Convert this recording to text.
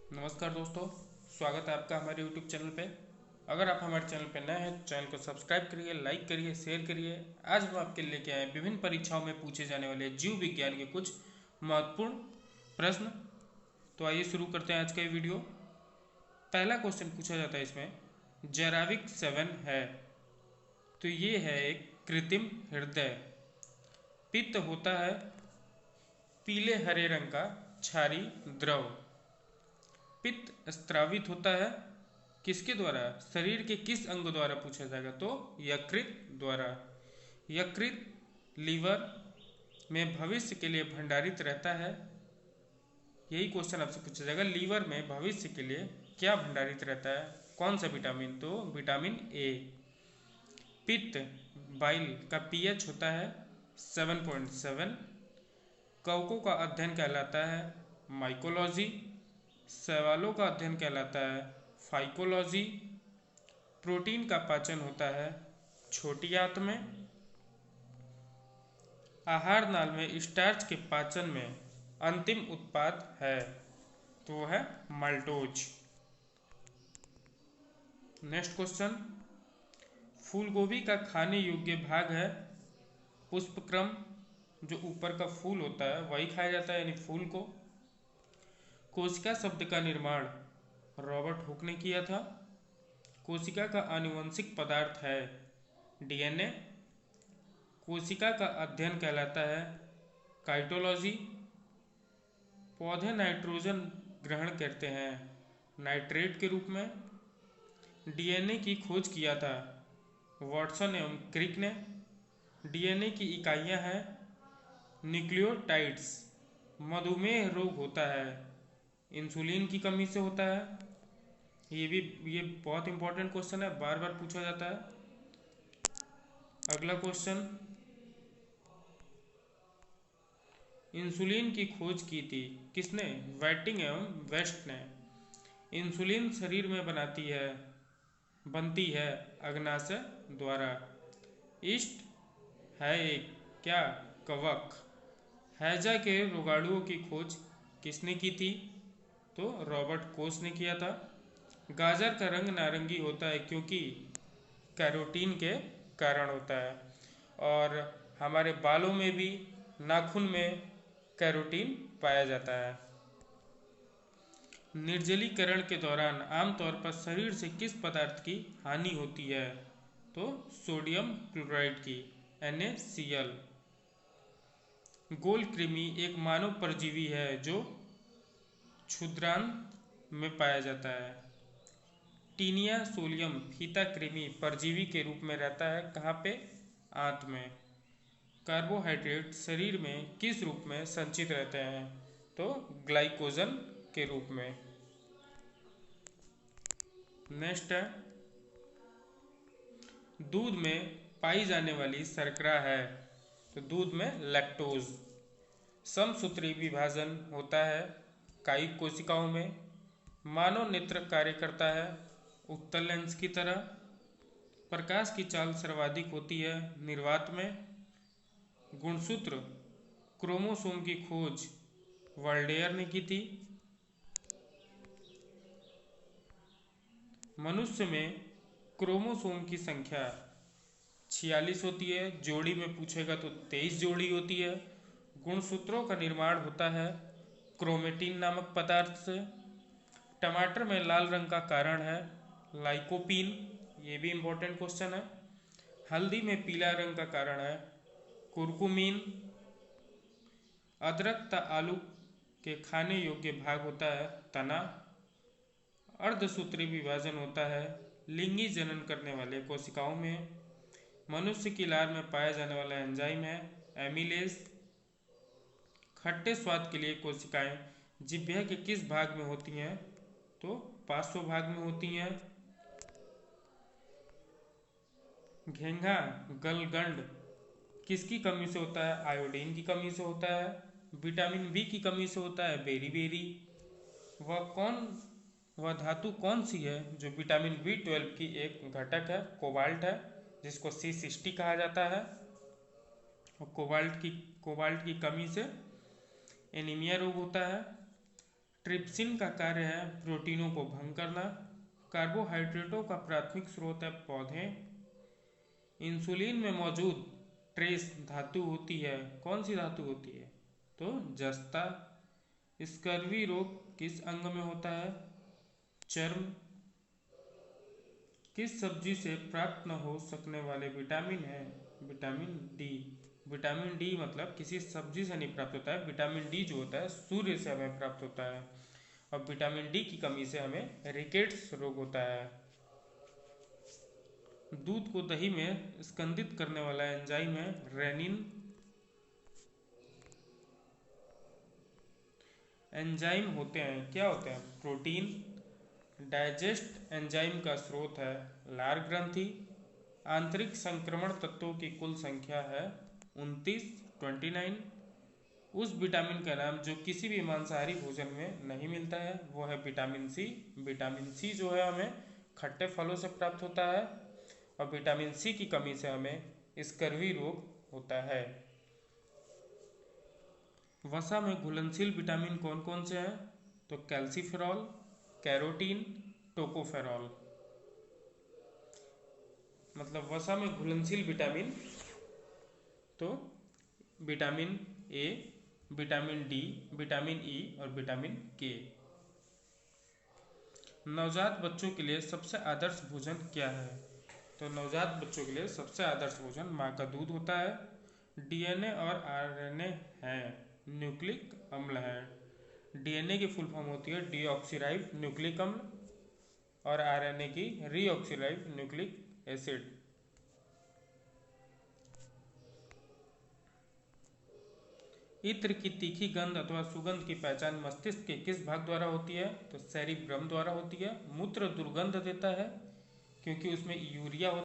नमस्कार दोस्तों, स्वागत है आपका हमारे YouTube चैनल पे। अगर आप हमारे चैनल पे नए हैं तो चैनल को सब्सक्राइब करिए, लाइक करिए, शेयर करिए। आज हम आपके लिए लेके आए हैं विभिन्न परीक्षाओं में पूछे जाने वाले जीव विज्ञान के कुछ महत्वपूर्ण प्रश्न। तो आइए शुरू करते हैं आज का ये वीडियो। पहला क्वेश्चन पूछा जाता है इसमें, जैराविक 7 है तो ये है एक कृत्रिम हृदय। पित्त होता है पीले हरे रंग का क्षारीय द्रव। पित्त स्त्रावित होता है किसके द्वारा? शरीर के किस अंग द्वारा पूछा जाएगा तो यकृत द्वारा। यकृत लीवर में भविष्य के लिए भंडारित रहता है। यही क्वेश्चन आपसे पूछा जाएगा, लीवर में भविष्य के लिए क्या भंडारित रहता है, कौन सा विटामिन? तो विटामिन ए। पित्त बाइल का पीएच होता है 7.7। कवकों का अध्ययन कहलाता है माइकोलॉजी। शैवालों का अध्ययन कहलाता है फाइकोलॉजी। प्रोटीन का पाचन होता है छोटी आंत में। आहार नाल में स्टार्च के पाचन में अंतिम उत्पाद है तो वो है माल्टोज। नेक्स्ट क्वेश्चन, फूलगोभी का खाने योग्य भाग है पुष्पक्रम। जो ऊपर का फूल होता है वही खाया जाता है, यानी फूल को। कोशिका शब्द का निर्माण रॉबर्ट हुक ने किया था। कोशिका का आनुवंशिक पदार्थ है डीएनए। कोशिका का अध्ययन कहलाता है काइटोलॉजी। पौधे नाइट्रोजन ग्रहण करते हैं नाइट्रेट के रूप में। डीएनए की खोज किया था वाटसन एवं क्रिक ने। डीएनए की इकाइयां हैं न्यूक्लियोटाइड्स। मधुमेह रोग होता है इंसुलिन की कमी से होता है। ये बहुत इंपॉर्टेंट क्वेश्चन है, बार बार पूछा जाता है। अगला क्वेश्चन, इंसुलिन की खोज की थी किसने? वाइटिंग एवं वेस्ट ने। इंसुलिन शरीर में बनती है अग्नाशय द्वारा। ईस्ट है एक क्या? कवक। हैजा के रोगाणुओं की खोज किसने की थी? तो रॉबर्ट कोच ने किया था। गाजर का रंग नारंगी होता है क्योंकि कैरोटीन के कारण होता है। और हमारे बालों में भी, नाखून में कैरोटीन पाया जाता है। निर्जलीकरण के दौरान आमतौर पर शरीर से किस पदार्थ की हानि होती है? तो सोडियम क्लोराइड की, NaCl। गोल कृमि एक मानव परजीवी है जो क्षुद्रांत में पाया जाता है। टीनिया सोलियम फीता कृमि परजीवी के रूप में रहता है कहाँ पे? आंत में। कार्बोहाइड्रेट शरीर में किस रूप में संचित रहते हैं? तो ग्लाइकोजन के रूप में। नेक्स्ट है, दूध में पाई जाने वाली शर्करा है तो दूध में लैक्टोज। समसूत्री विभाजन होता है कायिक कोशिकाओं में। मानव नेत्र कार्य करता है उत्तल लेंस की तरह। प्रकाश की चाल सर्वाधिक होती है निर्वात में। गुणसूत्र क्रोमोसोम की खोज वर्ल्डेयर ने की थी। मनुष्य में क्रोमोसोम की संख्या 46 होती है, जोड़ी में पूछेगा तो 23 जोड़ी होती है। गुणसूत्रों का निर्माण होता है क्रोमेटिन नामक पदार्थ से। टमाटर में लाल रंग का कारण है लाइकोपीन। ये भी इम्पोर्टेंट क्वेश्चन है। हल्दी में पीला रंग का कारण है कुरकुमीन। अदरक तथा आलू के खाने योग्य भाग होता है तना। अर्धसूत्री विभाजन होता है लिंगी जनन करने वाले कोशिकाओं में। मनुष्य की लार में पाया जाने वाला एंजाइम है एमिलेज। खट्टे स्वाद के लिए कोशिकाएं जिह्वा के किस भाग में होती हैं? तो पार्श्व भाग में होती हैं। घेंघा गलगंड किसकी कमी से होता है? आयोडीन की कमी से होता है। विटामिन बी की कमी से होता है बेरी। वह धातु कौन सी है जो विटामिन B12 की एक घटक है? कोबाल्ट है, जिसको C60 कहा जाता है। और कोबाल्ट की कमी से एनीमिया रोग होता है। ट्रिप्सिन का कार्य है प्रोटीनों को भंग करना। कार्बोहाइड्रेटों का प्राथमिक स्रोत है पौधे। इंसुलिन में मौजूद ट्रेस धातु होती है, कौन सी धातु होती है? तो जस्ता। स्कर्वी रोग किस अंग में होता है? चर्म। किस सब्जी से प्राप्त न हो सकने वाले विटामिन है? Vitamin D. विटामिन डी मतलब किसी सब्जी से नहीं प्राप्त होता है, विटामिन डी जो होता है सूर्य से हमें प्राप्त होता है, और विटामिन डी की कमी से हमें रिकेट्स रोग होता है। दूध को दही में स्कंदित करने वाला एंजाइम है रेनिन। एंजाइम होते हैं, क्या होते हैं? प्रोटीन। डाइजेस्ट एंजाइम का स्रोत है लार ग्रंथि। आंतरिक संक्रमण तत्वों की कुल संख्या है 29। उस विटामिन का नाम जो किसी भी मांसाहारी भोजन में नहीं मिलता है वो है विटामिन सी। विटामिन सी जो है हमें खट्टे फलों से प्राप्त होता है, और विटामिन सी की कमी से हमें स्कर्वी रोग होता है। वसा में घुलनशील विटामिन कौन कौन से हैं? तो कैल्सीफेरॉल, कैरोटीन, टोकोफेरॉल। मतलब वसा में घुलनशील विटामिन तो vitamin A, vitamin D, vitamin E और विटामिन के। नवजात बच्चों के लिए सबसे आदर्श भोजन क्या है? तो नवजात बच्चों के लिए सबसे आदर्श भोजन माँ का दूध होता है। डीएनए और आरएनए हैं, न्यूक्लिक अम्ल है। डीएनए की फुल फॉर्म होती है डीऑक्सीराइब न्यूक्लिक अम्ल, और आरएनए की रीऑक्सीराइब न्यूक्लिक एसिड। इत्र की तीखी गंध अथवा सुगंध की पहचान मस्तिष्क के किस भाग द्वारा होती है? तो सेरिब्रम द्वारा होती है। मूत्र दुर्गंध देता है क्योंकि उसमें यूरिया